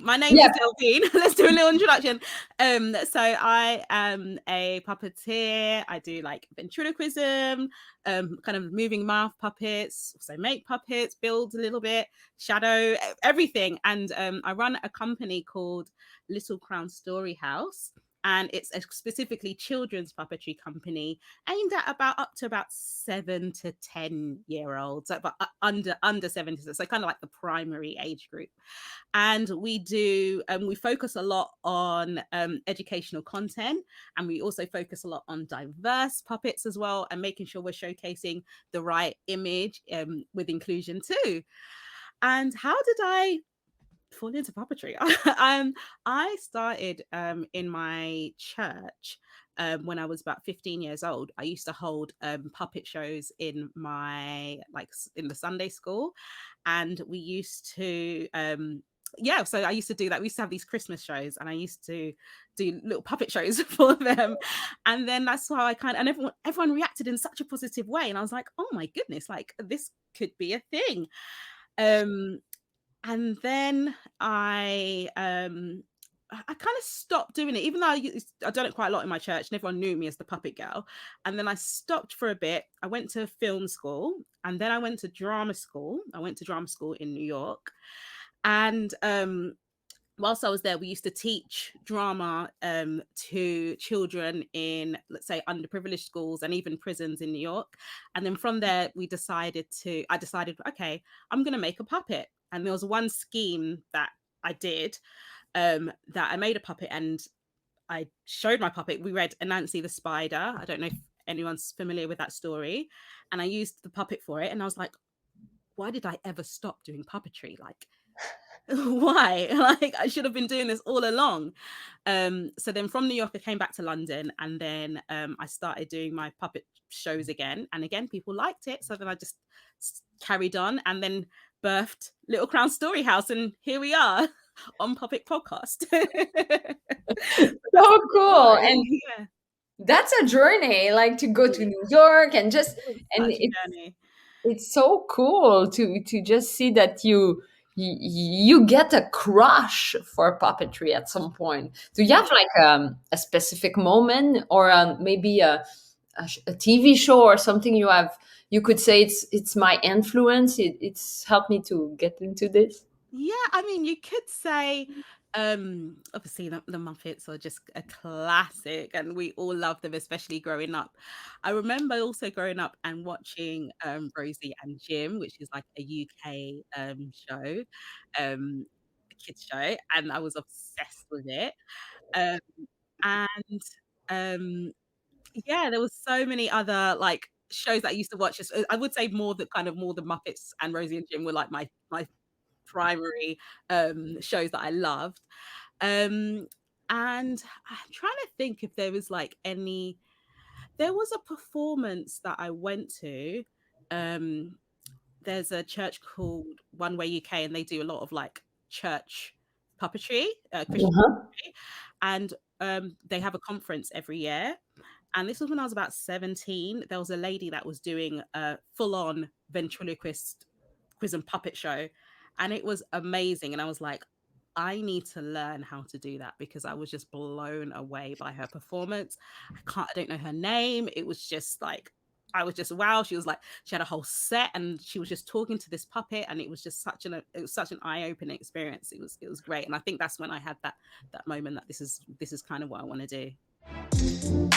My name is Delvene. Let's do a little introduction. So I am a puppeteer. I do like ventriloquism, kind of moving mouth puppets, also make puppets, build a little bit, shadow, everything. And I run a company called Littlecrowns Storyhouse. And it's a specifically children's puppetry company aimed at up to about 7 to 10-year-olds, but under 70, so kind of like the primary age group. And we focus a lot on educational content, and we also focus a lot on diverse puppets as well, and making sure we're showcasing the right image with inclusion too. And how did I fall into puppetry? I started in my church when I was about 15 years old. I used to hold puppet shows in in the Sunday school, and we used to so I used to do that. We used to have these Christmas shows, and I used to do little puppet shows for them. And then that's how and everyone reacted in such a positive way. And I was like, oh my goodness, like this could be a thing. And then I kind of stopped doing it, even though I've done it quite a lot in my church and everyone knew me as the puppet girl. And then I stopped for a bit. I went to film school, and then I went to drama school. I went to drama school in New York. And whilst I was there, we used to teach drama to children in, let's say, underprivileged schools and even prisons in New York. And then from there, I decided, okay, I'm going to make a puppet. And there was one scheme that I did that I made a puppet, and I showed my puppet. We read Anansi the Spider. I don't know if anyone's familiar with that story. And I used the puppet for it. And I was like, why did I ever stop doing puppetry? Like, why? Like, I should have been doing this all along. So then from New York, I came back to London, and then I started doing my puppet shows again. And again, people liked it. So then I just carried on, and then birthed Littlecrowns Storyhouse, and here we are on Puppet Podcast. So cool. And that's a journey, like to go to New York and just, and it's so cool to just see that you get a crush for puppetry at some point. Do you have like a specific moment, or maybe a TV show or something you could say it's my influence, it's helped me to get into this? Yeah, I mean, you could say obviously the Muppets are just a classic, and we all love them, especially growing up. I remember also growing up and watching Rosie and Jim, which is like a UK show, a kids show, and I was obsessed with it. Um, and yeah, there was so many other like shows that I used to watch. I would say more the Muppets and Rosie and Jim were like my primary shows that I loved. And I'm trying to think if there was like there was a performance that I went to. There's a church called One Way UK, and they do a lot of like church puppetry, Christian puppetry, and they have a conference every year. And this was when I was about 17. There was a lady that was doing a full-on ventriloquist quiz and puppet show, and it was amazing. And I was like, I need to learn how to do that, because I was just blown away by her performance. I don't know her name. It was just like, I was just wow. She had a whole set, and she was just talking to this puppet, and it was just such an eye-opening experience. It was great. And I think that's when I had that moment that this is kind of what I want to do.